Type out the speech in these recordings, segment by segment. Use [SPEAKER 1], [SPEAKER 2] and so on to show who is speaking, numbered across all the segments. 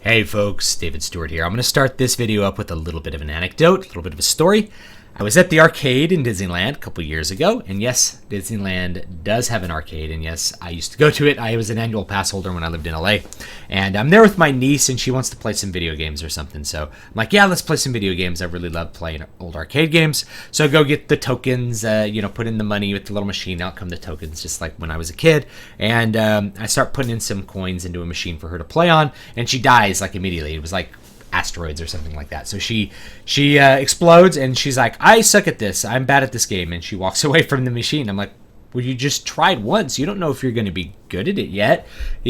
[SPEAKER 1] Hey folks, David Stewart here. I'm going to start this video up with a little bit of an anecdote, a little bit of a story. I was at the arcade in Disneyland a couple years ago, and yes, Disneyland does have an arcade, and yes, I used to go to it. I was an annual pass holder when I lived in LA, and I'm there with my niece, and she wants to play some video games or something, so I'm like, yeah, let's play some video games. I really love playing old arcade games, so I go get the tokens, put in the money with the little machine, out come the tokens, just like when I was a kid, and I start putting in some coins into a machine for her to play on, and she dies, like, immediately. It was like asteroids or something like that. So she explodes, and she's like, I suck at this. I'm bad at this game. And she walks away from the machine. I'm like, well, you just tried once. You don't know if you're going to be good at it yet.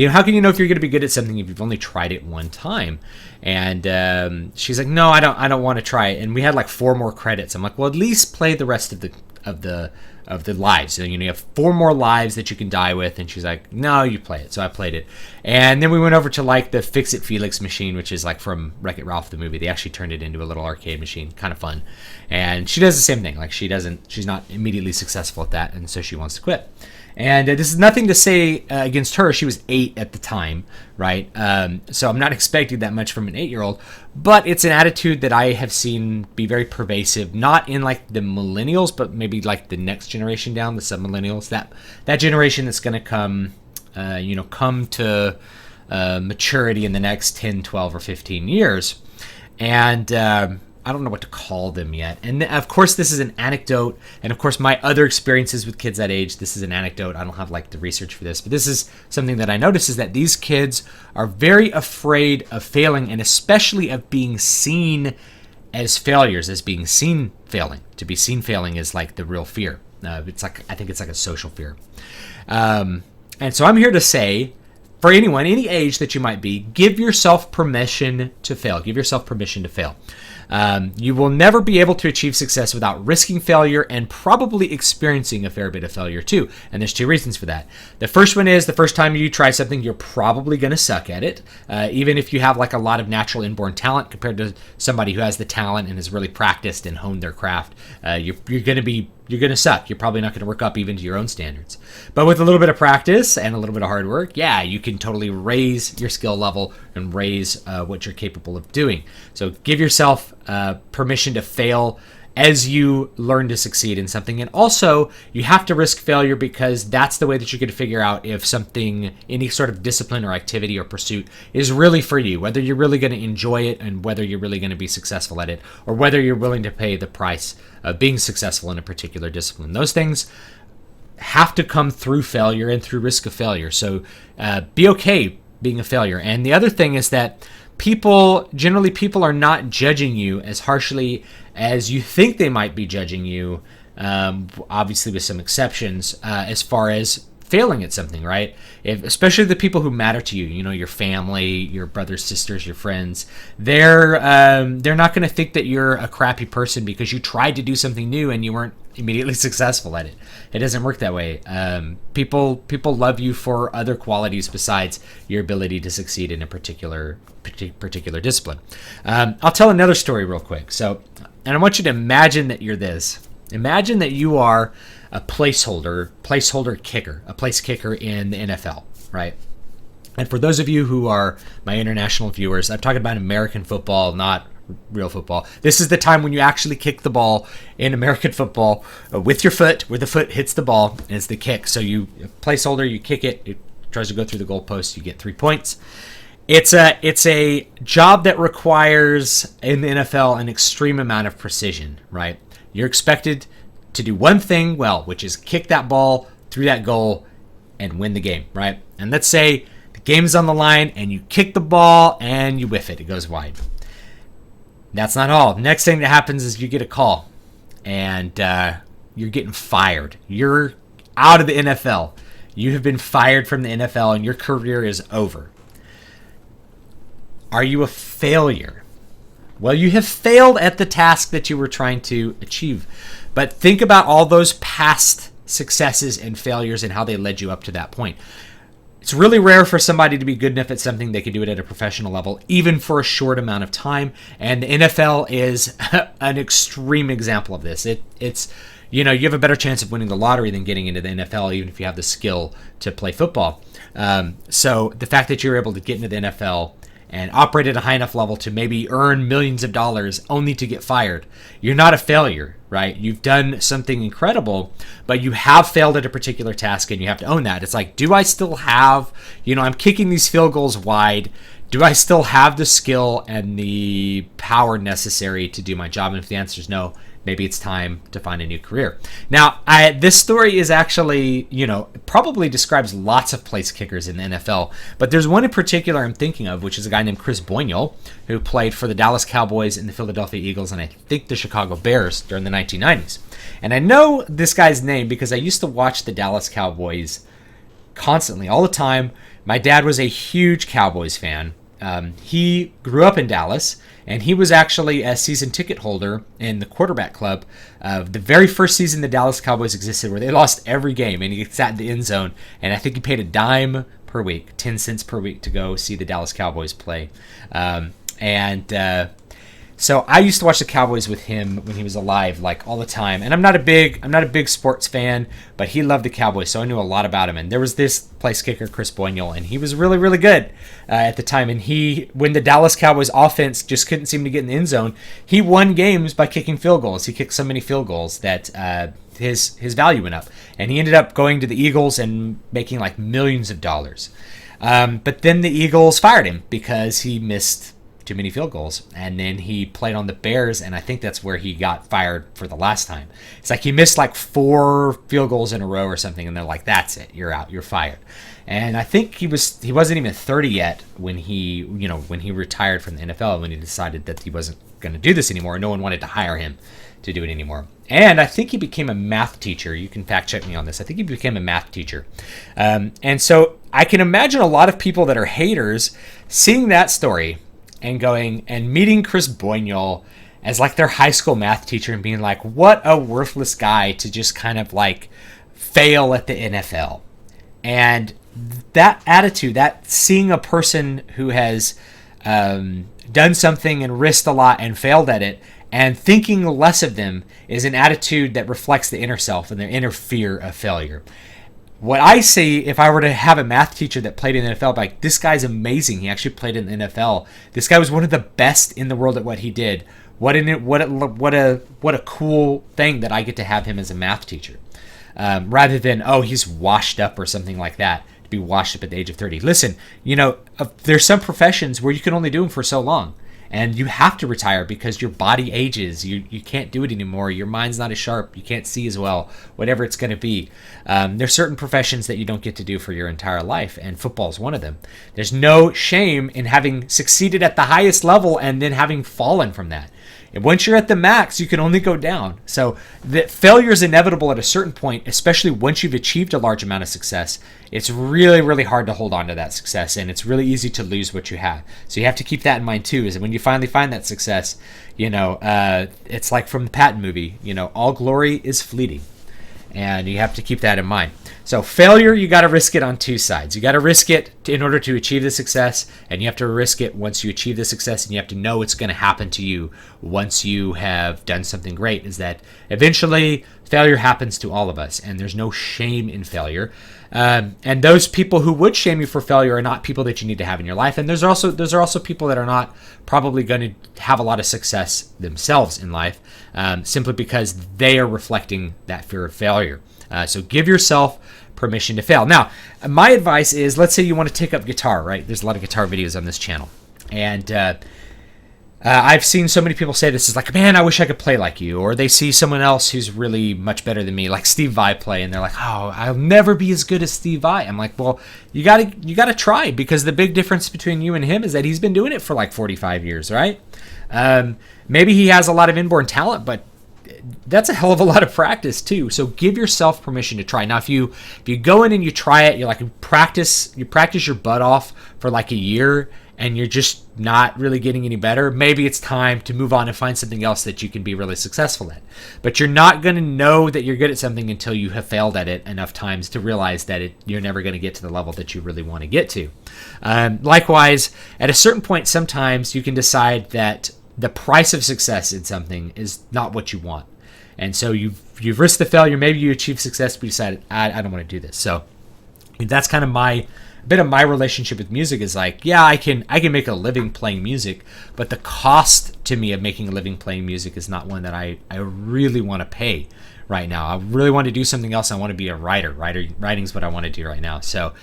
[SPEAKER 1] How can you know if you're going to be good at something if you've only tried it one time? And she's like, no, I don't want to try it. And we had like 4 more credits. I'm like, well, at least play the rest of the lives. So, you have 4 more lives that you can die with. And she's like, no, you play it. So I played it. And then we went over to like the Fix It Felix machine, which is like from Wreck-It Ralph, the movie. They actually turned it into a little arcade machine. Kind of fun. And she does the same thing. Like she's not immediately successful at that. And so she wants to quit. And this is nothing to say against her. She was 8 at the time, right? So I'm not expecting that much from an 8-year-old. But it's an attitude that I have seen be very pervasive, not in like the millennials, but maybe like the next generation down, the sub-millennials. That generation that's going to come to maturity in the next 10, 12, or 15 years. And I don't know what to call them yet. And of course, this is an anecdote. And of course, my other experiences with kids that age, this is an anecdote. I don't have like the research for this, but this is something that I notice is that these kids are very afraid of failing, and especially of being seen as failures, as being seen failing. To be seen failing is like the real fear. I think it's like a social fear. And so I'm here to say, for anyone, any age that you might be, give yourself permission to fail. Give yourself permission to fail. You will never be able to achieve success without risking failure and probably experiencing a fair bit of failure too. And there's 2 reasons for that. The first one is the first time you try something, you're probably going to suck at it. Even if you have like a lot of natural inborn talent compared to somebody who has the talent and has really practiced and honed their craft, you're going to suck. You're probably not going to work up even to your own standards. But with a little bit of practice and a little bit of hard work, yeah, you can totally raise your skill level and raise what you're capable of doing. So give yourself permission to fail as you learn to succeed in something. And also, you have to risk failure because that's the way that you're going to figure out if something, any sort of discipline or activity or pursuit is really for you, whether you're really going to enjoy it and whether you're really going to be successful at it, or whether you're willing to pay the price of being successful in a particular discipline. Those things have to come through failure and through risk of failure. So be okay being a failure. And the other thing is that people are not judging you as harshly as you think they might be judging you, obviously with some exceptions, as far as failing at something, right? Especially the people who matter to you, your family, your brothers, sisters, your friends, they're not going to think that you're a crappy person because you tried to do something new and you weren't immediately successful at it. It doesn't work that way. People love you for other qualities besides your ability to succeed in a particular discipline. I'll tell another story real quick. And I want you to imagine that you're this. Imagine that you are a placeholder kicker, a place kicker in the NFL, right? And for those of you who are my international viewers, I'm talking about American football, not real football. This is the time when you actually kick the ball in American football with your foot, where the foot hits the ball, and it's the kick. So you placeholder, you kick it, it tries to go through the goalpost, you get 3 points. It's a job that requires, in the NFL, an extreme amount of precision, right? You're expected to do one thing well, which is kick that ball through that goal and win the game, right? And let's say the game's on the line and you kick the ball and you whiff it. It goes wide. That's not all. The next thing that happens is you get a call and you're getting fired. You're out of the NFL. You have been fired from the NFL and your career is over. Are you a failure? Well, you have failed at the task that you were trying to achieve. But think about all those past successes and failures and how they led you up to that point. It's really rare for somebody to be good enough at something they can do it at a professional level, even for a short amount of time. And the NFL is an extreme example of this. It's you have a better chance of winning the lottery than getting into the NFL, even if you have the skill to play football. So the fact that you're able to get into the NFL and operate at a high enough level to maybe earn millions of dollars only to get fired, you're not a failure, right? You've done something incredible, but you have failed at a particular task and you have to own that. It's like, do I still have, I'm kicking these field goals wide. Do I still have the skill and the power necessary to do my job? And if the answer is no, maybe it's time to find a new career. Now, this story is actually, probably describes lots of place kickers in the NFL, but there's one in particular I'm thinking of, which is a guy named Chris Boynell, who played for the Dallas Cowboys and the Philadelphia Eagles, and I think the Chicago Bears during the 1990s. And I know this guy's name because I used to watch the Dallas Cowboys constantly, all the time. My dad was a huge Cowboys fan. He grew up in Dallas, and he was actually a season ticket holder in the quarterback club of the very first season the Dallas Cowboys existed, where they lost every game, and he sat in the end zone, and I think he paid a dime per week, 10 cents per week to go see the Dallas Cowboys play. So I used to watch the Cowboys with him when he was alive, like all the time. And I'm not a big sports fan, but he loved the Cowboys, so I knew a lot about him. And there was this place kicker, Chris Boynell, and he was really, really good at the time. And when the Dallas Cowboys offense just couldn't seem to get in the end zone, he won games by kicking field goals. He kicked so many field goals that his value went up, and he ended up going to the Eagles and making like millions of dollars. But then the Eagles fired him because he missed too many field goals, and then he played on the Bears, and I think that's where he got fired for the last time. It's like he missed like 4 field goals in a row or something, and they're like, that's it, you're out, you're fired. And I think he wasn't even 30 yet when he retired from the NFL, when he decided that he wasn't going to do this anymore. No one wanted to hire him to do it anymore. And I think he became a math teacher. You can fact check me on this. I think he became a math teacher. And so I can imagine a lot of people that are haters seeing that story and going and meeting Chris Boynell as like their high school math teacher and being like, what a worthless guy to just kind of like fail at the NFL. And that attitude, that seeing a person who has done something and risked a lot and failed at it and thinking less of them, is an attitude that reflects the inner self and the inner fear of failure. What I see, if I were to have a math teacher that played in the NFL, like, this guy's amazing. He actually played in the NFL. This guy was one of the best in the world at what he did. What a cool thing that I get to have him as a math teacher, rather than, oh, he's washed up or something like that, to be washed up at the age of 30. Listen, there's some professions where you can only do them for so long. And you have to retire because your body ages. You can't do it anymore. Your mind's not as sharp. You can't see as well, whatever it's going to be. There's certain professions that you don't get to do for your entire life, and football is one of them. There's no shame in having succeeded at the highest level and then having fallen from that. And once you're at the max, you can only go down. So the failure is inevitable at a certain point, especially once you've achieved a large amount of success. It's really, really hard to hold on to that success, and it's really easy to lose what you have. So you have to keep that in mind too, is that when you finally find that success, it's like from the Patton movie, all glory is fleeting. And you have to keep that in mind. So failure, you got to risk it on two sides. You got to risk it in order to achieve the success, and you have to risk it once you achieve the success, and you have to know it's going to happen to you once you have done something great, is that eventually failure happens to all of us, and there's no shame in failure. And those people who would shame you for failure are not people that you need to have in your life. And those are also people that are not probably going to have a lot of success themselves in life, simply because they are reflecting that fear of failure. So give yourself permission to fail. Now, my advice is, let's say you want to take up guitar, right? There's a lot of guitar videos on this channel. And I've seen so many people say this is like, man, I wish I could play like you. Or they see someone else who's really much better than me, like Steve Vai play, and they're like, oh, I'll never be as good as Steve Vai. I'm like, well, you gotta try, because the big difference between you and him is that he's been doing it for like 45 years, right? Maybe he has a lot of inborn talent, but that's a hell of a lot of practice too. So give yourself permission to try. Now, if you go in and you try it, you practice your butt off for like a year, and you're just not really getting any better, maybe it's time to move on and find something else that you can be really successful at. But you're not going to know that you're good at something until you have failed at it enough times to realize that you're never going to get to the level that you really want to get to. Likewise, at a certain point, sometimes you can decide that the price of success in something is not what you want. And so you've risked the failure. Maybe you achieve success, but you decided, I don't want to do this. So that's kind of my a bit of my relationship with music is like, yeah, I can make a living playing music, but the cost to me of making a living playing music is not one that I really want to pay right now. I really want to do something else. I want to be a writer. Writing is what I want to do right now. So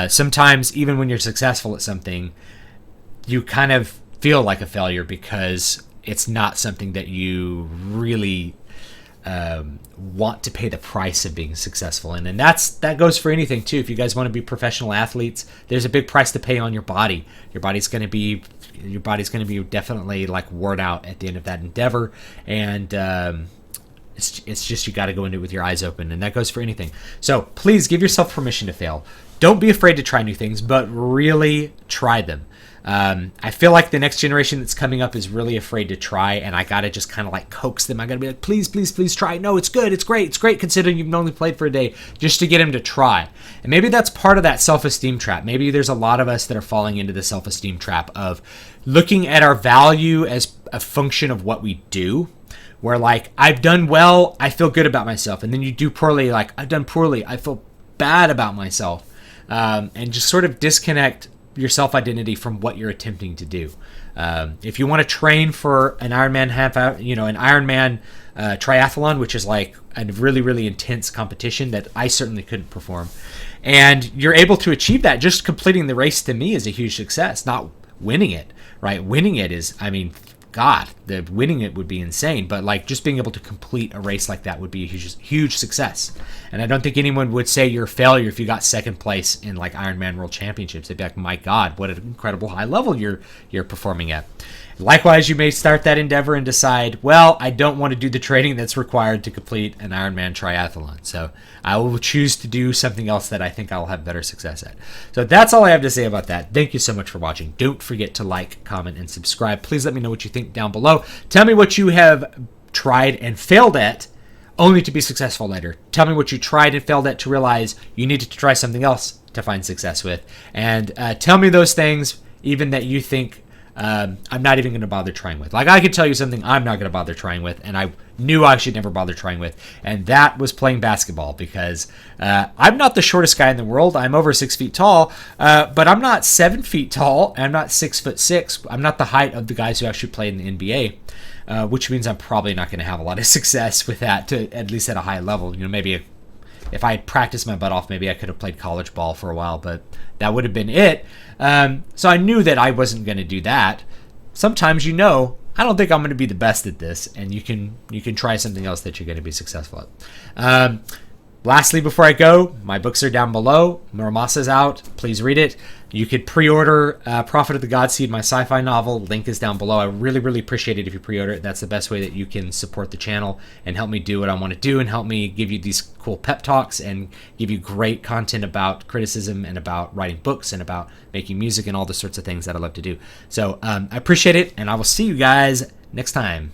[SPEAKER 1] sometimes even when you're successful at something, you kind of feel like a failure because it's not something that you really want to pay the price of being successful in. And that goes for anything too. If you guys want to be professional athletes, there's a big price to pay on your body. Your body's going to be definitely like worn out at the end of that endeavor. And it's just, you got to go into it with your eyes open, and that goes for anything. So please give yourself permission to fail. Don't be afraid to try new things, but really try them. I feel like the next generation that's coming up is really afraid to try, and I gotta just kind of like coax them. I gotta be like, please, please, please try. No, it's good. It's great. It's great considering you've only played for a day, just to get them to try. And maybe that's part of that self-esteem trap. Maybe there's a lot of us that are falling into the self-esteem trap of looking at our value as a function of what we do. Where like, I've done well, I feel good about myself. And then you do poorly, like, I've done poorly, I feel bad about myself. And just sort of disconnect your self-identity from what you're attempting to do. If you want to train for an Ironman triathlon, which is like a really, really intense competition that I certainly couldn't perform, and you're able to achieve that, just completing the race to me is a huge success, not winning it, right? Winning it is, I mean, God, the winning it would be insane, but like just being able to complete a race like that would be a huge success. And I don't think anyone would say you're a failure if you got second place in like Ironman World Championships. They'd be like, my God, what an incredible high level you're performing at. Likewise, you may start that endeavor and decide, well, I don't want to do the training that's required to complete an Ironman triathlon. So I will choose to do something else that I think I'll have better success at. So that's all I have to say about that. Thank you so much for watching. Don't forget to like, comment, and subscribe. Please let me know what you think down below. Tell me what you have tried and failed at only to be successful later. Tell me what you tried and failed at to realize you needed to try something else to find success with. And tell me those things even that you think I'm not even going to bother trying with. Like, I could tell you something I'm not going to bother trying with, and I knew I should never bother trying with, and that was playing basketball, because I'm not the shortest guy in the world. I'm over 6 feet tall, but I'm not 7 feet tall, and I'm not 6'6". I'm not the height of the guys who actually play in the NBA, which means I'm probably not going to have a lot of success with that, to at least at a high level. You know, maybe if I had practiced my butt off, maybe I could have played college ball for a while, but that would have been it. So I knew that I wasn't going to do that. Sometimes, I don't think I'm going to be the best at this, and you can try something else that you're going to be successful at. Lastly, before I go, my books are down below. Muramasa's out. Please read it. You could pre-order Prophet of the Godseed, my sci-fi novel. Link is down below. I really, really appreciate it if you pre-order it. That's the best way that you can support the channel and help me do what I want to do, and help me give you these cool pep talks and give you great content about criticism and about writing books and about making music and all the sorts of things that I love to do. So I appreciate it, and I will see you guys next time.